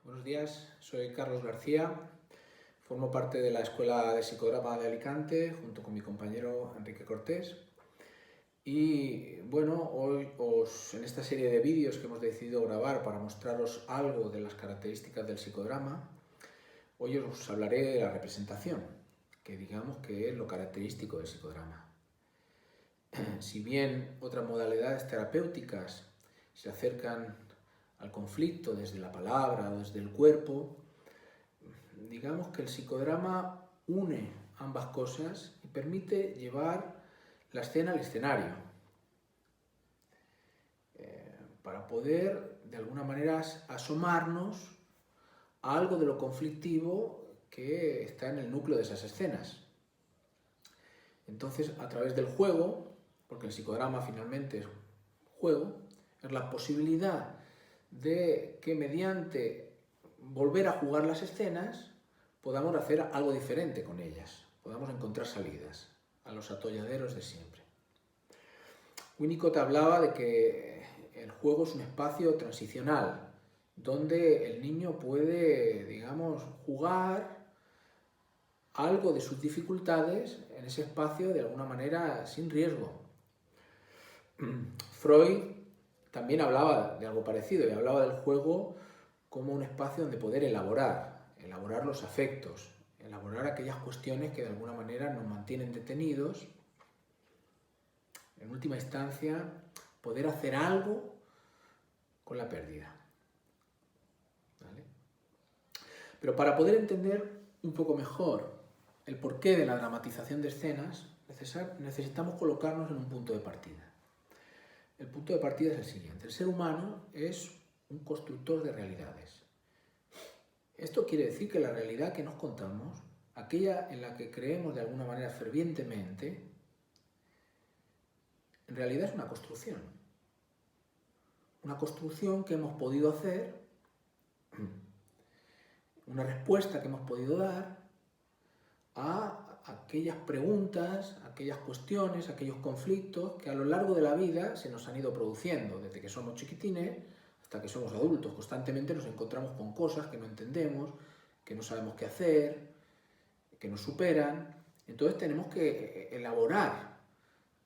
Buenos días, soy Carlos García, formo parte de la Escuela de Psicodrama de Alicante junto con mi compañero Enrique Cortés y bueno, hoy en esta serie de vídeos que hemos decidido grabar para mostraros algo de las características del psicodrama, hoy os hablaré de la representación, que digamos que es lo característico del psicodrama. Si bien otras modalidades terapéuticas se acercan al conflicto desde la palabra o desde el cuerpo, digamos que el psicodrama une ambas cosas y permite llevar la escena al escenario para poder de alguna manera asomarnos a algo de lo conflictivo que está en el núcleo de esas escenas. Entonces, a través del juego, porque el psicodrama finalmente es juego, es la posibilidad de que mediante volver a jugar las escenas podamos hacer algo diferente con ellas, podamos encontrar salidas a los atolladeros de siempre. Winnicott hablaba de que el juego es un espacio transicional, donde el niño puede, digamos, jugar algo de sus dificultades en ese espacio de alguna manera sin riesgo. Freud también hablaba de algo parecido y hablaba del juego como un espacio donde poder elaborar los afectos, elaborar aquellas cuestiones que de alguna manera nos mantienen detenidos. En última instancia, poder hacer algo con la pérdida. ¿Vale? Pero para poder entender un poco mejor el porqué de la dramatización de escenas, necesitamos colocarnos en un punto de partida. El punto de partida es el siguiente. El ser humano es un constructor de realidades. Esto quiere decir que la realidad que nos contamos, aquella en la que creemos de alguna manera fervientemente, en realidad es una construcción. Una construcción que hemos podido hacer, una respuesta que hemos podido dar a aquellas preguntas, aquellas cuestiones, aquellos conflictos que a lo largo de la vida se nos han ido produciendo, desde que somos chiquitines hasta que somos adultos. Constantemente nos encontramos con cosas que no entendemos, que no sabemos qué hacer, que nos superan. Entonces tenemos que elaborar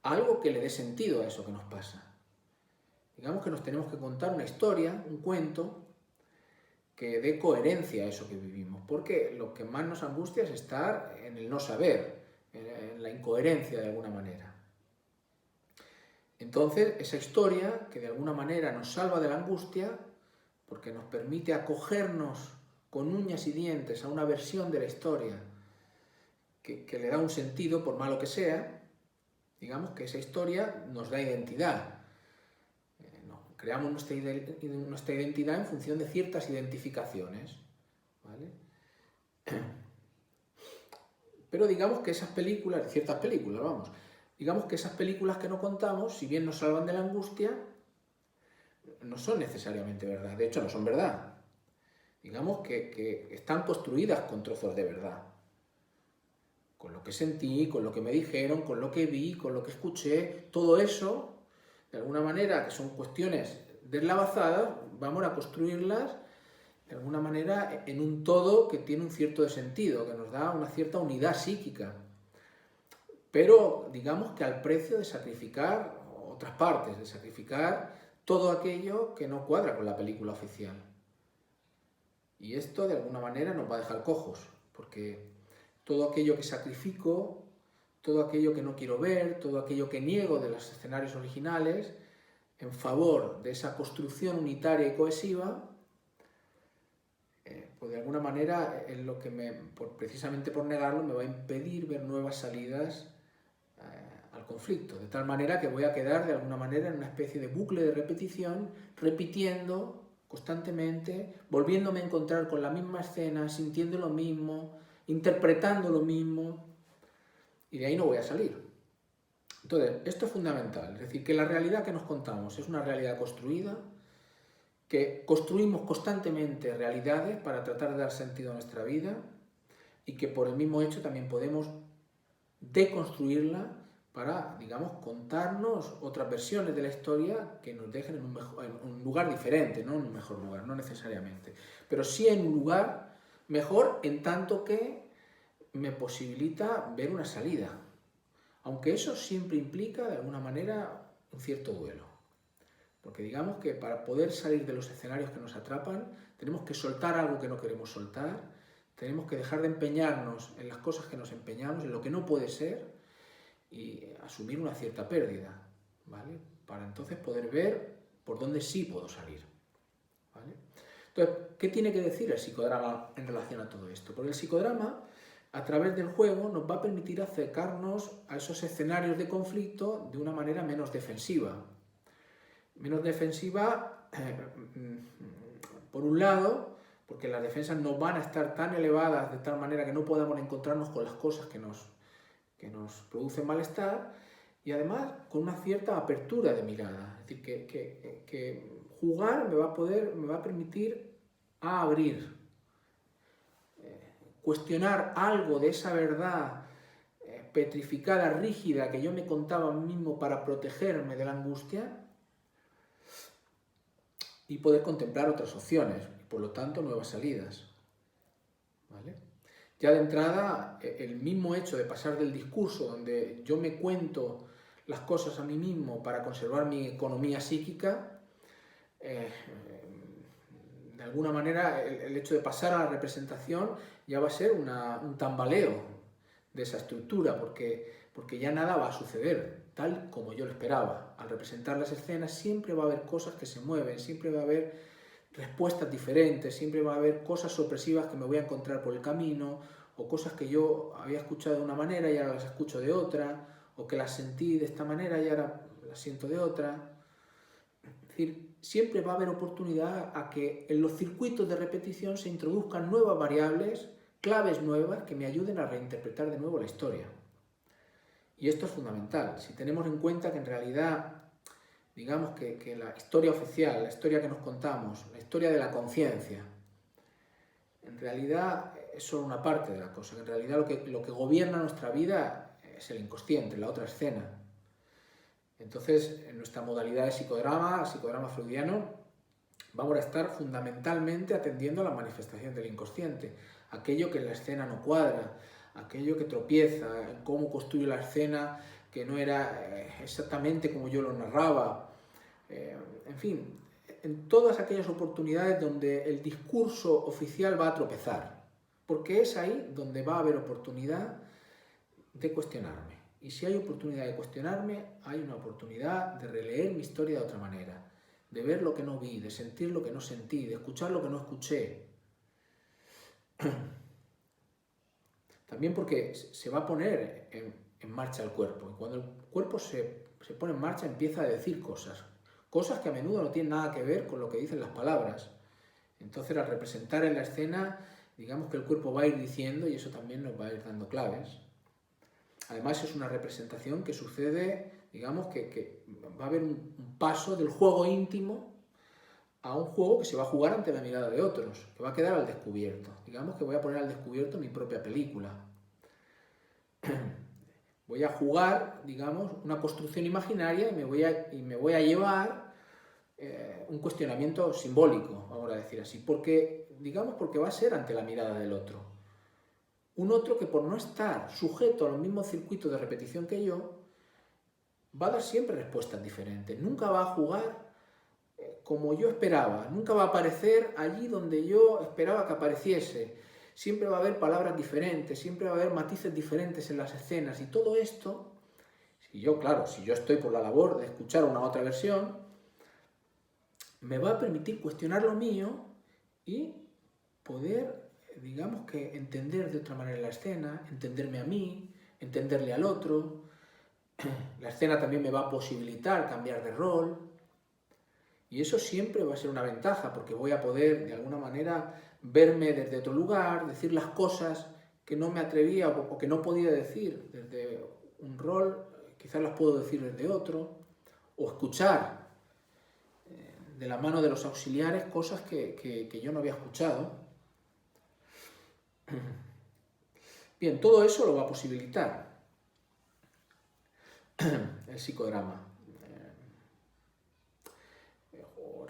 algo que le dé sentido a eso que nos pasa. Digamos que nos tenemos que contar una historia, un cuento, que dé coherencia a eso que vivimos, porque lo que más nos angustia es estar en el no saber, en la incoherencia de alguna manera. Entonces, esa historia que de alguna manera nos salva de la angustia, porque nos permite acogernos con uñas y dientes a una versión de la historia que le da un sentido, por malo que sea, digamos que esa historia nos da identidad. Creamos nuestra identidad en función de ciertas identificaciones, ¿vale? Pero digamos que esas películas, ciertas películas, vamos, digamos que esas películas que no contamos, si bien nos salvan de la angustia, no son necesariamente verdad, de hecho no son verdad. Digamos que están construidas con trozos de verdad. Con lo que sentí, con lo que me dijeron, con lo que vi, con lo que escuché, todo eso, de alguna manera, que son cuestiones deslavazadas, vamos a construirlas de alguna manera en un todo que tiene un cierto sentido, que nos da una cierta unidad psíquica. Pero digamos que al precio de sacrificar otras partes, de sacrificar todo aquello que no cuadra con la película oficial. Y esto de alguna manera nos va a dejar cojos, porque todo aquello que sacrifico, todo aquello que no quiero ver, todo aquello que niego de los escenarios originales, en favor de esa construcción unitaria y cohesiva, pues de alguna manera es lo que precisamente por negarlo me va a impedir ver nuevas salidas al conflicto, de tal manera que voy a quedar de alguna manera en una especie de bucle de repetición, repitiendo constantemente, volviéndome a encontrar con la misma escena, sintiendo lo mismo, interpretando lo mismo, y de ahí no voy a salir. Entonces, esto es fundamental, es decir, que la realidad que nos contamos es una realidad construida, que construimos constantemente realidades para tratar de dar sentido a nuestra vida y que por el mismo hecho también podemos deconstruirla para, digamos, contarnos otras versiones de la historia que nos dejen en un lugar diferente, no en un mejor lugar, no necesariamente, pero sí en un lugar mejor en tanto que me posibilita ver una salida, aunque eso siempre implica, de alguna manera, un cierto duelo. Porque digamos que para poder salir de los escenarios que nos atrapan, tenemos que soltar algo que no queremos soltar, tenemos que dejar de empeñarnos en las cosas que nos empeñamos, en lo que no puede ser, y asumir una cierta pérdida, ¿vale? Para entonces poder ver por dónde sí puedo salir, ¿vale? Entonces, ¿qué tiene que decir el psicodrama en relación a todo esto? Porque el psicodrama, a través del juego, nos va a permitir acercarnos a esos escenarios de conflicto de una manera menos defensiva. Menos defensiva, por un lado, porque las defensas no van a estar tan elevadas de tal manera que no podamos encontrarnos con las cosas que nos producen malestar, y además con una cierta apertura de mirada. Es decir, que jugar me va a permitir abrir, cuestionar algo de esa verdad petrificada, rígida, que yo me contaba a mí mismo para protegerme de la angustia, y poder contemplar otras opciones, y por lo tanto nuevas salidas, ¿vale? Ya de entrada, el mismo hecho de pasar del discurso donde yo me cuento las cosas a mí mismo para conservar mi economía psíquica, de alguna manera el hecho de pasar a la representación ya va a ser un tambaleo de esa estructura, porque ya nada va a suceder tal como yo lo esperaba. Al representar las escenas siempre va a haber cosas que se mueven, siempre va a haber respuestas diferentes, siempre va a haber cosas sorpresivas que me voy a encontrar por el camino, o cosas que yo había escuchado de una manera y ahora las escucho de otra, o que las sentí de esta manera y ahora las siento de otra. Es decir, siempre va a haber oportunidad a que en los circuitos de repetición se introduzcan nuevas variables, claves nuevas que me ayuden a reinterpretar de nuevo la historia. Y esto es fundamental. Si tenemos en cuenta que en realidad, digamos que la historia oficial, la historia que nos contamos, la historia de la conciencia, en realidad es solo una parte de la cosa, que en realidad lo que gobierna nuestra vida es el inconsciente, la otra escena. Entonces, en nuestra modalidad de psicodrama freudiano, vamos a estar fundamentalmente atendiendo a la manifestación del inconsciente, aquello que en la escena no cuadra, aquello que tropieza, en cómo construyo la escena que no era exactamente como yo lo narraba, en fin, en todas aquellas oportunidades donde el discurso oficial va a tropezar, porque es ahí donde va a haber oportunidad de cuestionarme. Y si hay oportunidad de cuestionarme, hay una oportunidad de releer mi historia de otra manera, de ver lo que no vi, de sentir lo que no sentí, de escuchar lo que no escuché. También porque se va a poner en marcha el cuerpo, y cuando el cuerpo se pone en marcha empieza a decir cosas que a menudo no tienen nada que ver con lo que dicen las palabras. Entonces, al representar en la escena, digamos que el cuerpo va a ir diciendo, y eso también nos va a ir dando claves. Además, es una representación que sucede, digamos que va a haber un paso del juego íntimo a un juego que se va a jugar ante la mirada de otros, que va a quedar al descubierto. Digamos que voy a poner al descubierto mi propia película. Voy a jugar, digamos, una construcción imaginaria y me voy a llevar un cuestionamiento simbólico, vamos a decir así, porque va a ser ante la mirada del otro. Un otro que por no estar sujeto a los mismos circuitos de repetición que yo, va a dar siempre respuestas diferentes. Nunca va a jugar como yo esperaba, nunca va a aparecer allí donde yo esperaba que apareciese. Siempre va a haber palabras diferentes, siempre va a haber matices diferentes en las escenas, y todo esto, si yo estoy por la labor de escuchar una otra versión, me va a permitir cuestionar lo mío y poder, digamos que, entender de otra manera la escena, entenderme a mí, entenderle al otro. La escena también me va a posibilitar cambiar de rol, y eso siempre va a ser una ventaja, porque voy a poder, de alguna manera, verme desde otro lugar, decir las cosas que no me atrevía o que no podía decir desde un rol, quizás las puedo decir desde otro, o escuchar de la mano de los auxiliares cosas que yo no había escuchado. Bien, todo eso lo va a posibilitar. el psicodrama.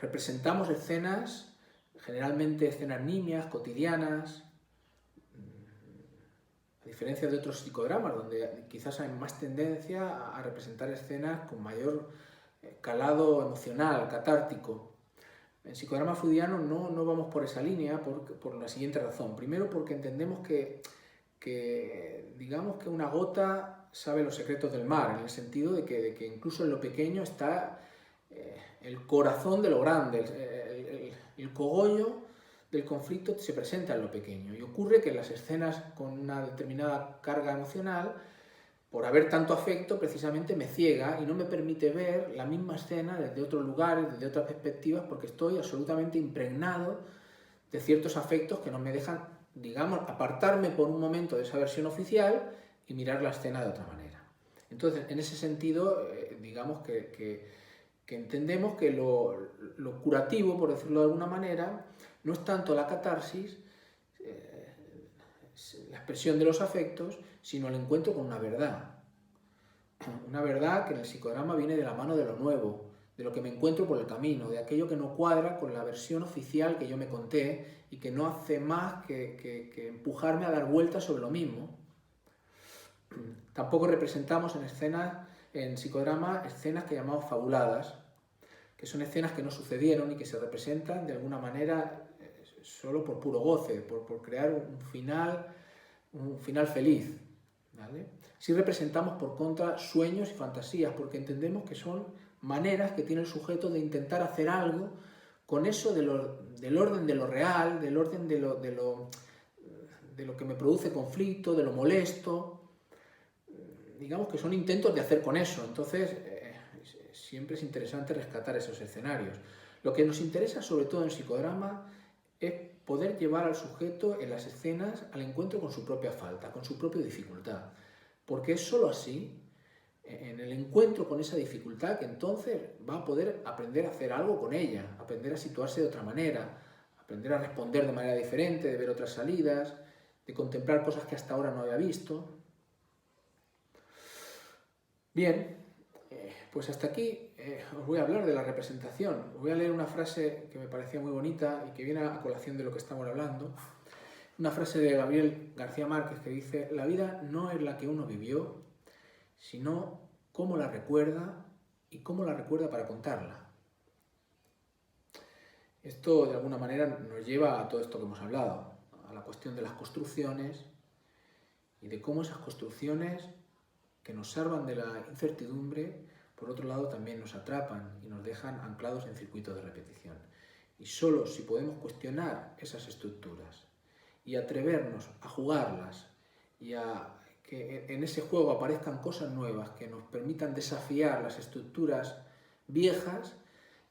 Representamos escenas, generalmente escenas nimias, cotidianas, a diferencia de otros psicodramas, donde quizás hay más tendencia a representar escenas con mayor calado emocional, catártico. En psicodrama freudiano no vamos por esa línea por la siguiente razón. Primero, porque entendemos digamos que una gota sabe los secretos del mar, en el sentido de que incluso en lo pequeño está el corazón de lo grande, el cogollo del conflicto se presenta en lo pequeño. Y ocurre que en las escenas con una determinada carga emocional, por haber tanto afecto, precisamente me ciega y no me permite ver la misma escena desde otros lugares, desde otras perspectivas, porque estoy absolutamente impregnado de ciertos afectos que no me dejan, digamos, apartarme por un momento de esa versión oficial y mirar la escena de otra manera. Entonces, en ese sentido, digamos que entendemos que lo curativo, por decirlo de alguna manera, no es tanto la catarsis, la expresión de los afectos, sino el encuentro con una verdad. Una verdad que en el psicodrama viene de la mano de lo nuevo, de lo que me encuentro por el camino, de aquello que no cuadra con la versión oficial que yo me conté y que no hace más que empujarme a dar vueltas sobre lo mismo. Tampoco representamos en psicodrama, escenas que llamamos fabuladas, que son escenas que no sucedieron y que se representan de alguna manera solo por puro goce, por crear un final feliz, ¿vale? Sí representamos por contra sueños y fantasías, porque entendemos que son maneras que tiene el sujeto de intentar hacer algo con eso del orden de lo real, del orden de lo que me produce conflicto, de lo molesto. Digamos que son intentos de hacer con eso. Entonces, siempre es interesante rescatar esos escenarios. Lo que nos interesa, sobre todo en psicodrama, es poder llevar al sujeto en las escenas al encuentro con su propia falta, con su propia dificultad. Porque es sólo así, en el encuentro con esa dificultad, que entonces va a poder aprender a hacer algo con ella, aprender a situarse de otra manera, aprender a responder de manera diferente, de ver otras salidas, de contemplar cosas que hasta ahora no había visto. Bien, pues hasta aquí os voy a hablar de la representación. Os voy a leer una frase que me parecía muy bonita y que viene a colación de lo que estamos hablando. Una frase de Gabriel García Márquez que dice: la vida no es la que uno vivió, sino cómo la recuerda y cómo la recuerda para contarla. Esto de alguna manera nos lleva a todo esto que hemos hablado, a la cuestión de las construcciones y de cómo esas construcciones que nos salvan de la incertidumbre, por otro lado también nos atrapan y nos dejan anclados en circuitos de repetición. Y solo si podemos cuestionar esas estructuras y atrevernos a jugarlas y a que en ese juego aparezcan cosas nuevas que nos permitan desafiar las estructuras viejas,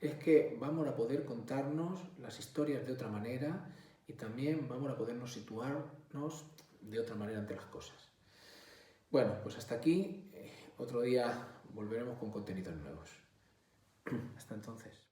es que vamos a poder contarnos las historias de otra manera y también vamos a podernos situarnos de otra manera ante las cosas. Bueno, pues hasta aquí. Otro día volveremos con contenidos nuevos. Hasta entonces.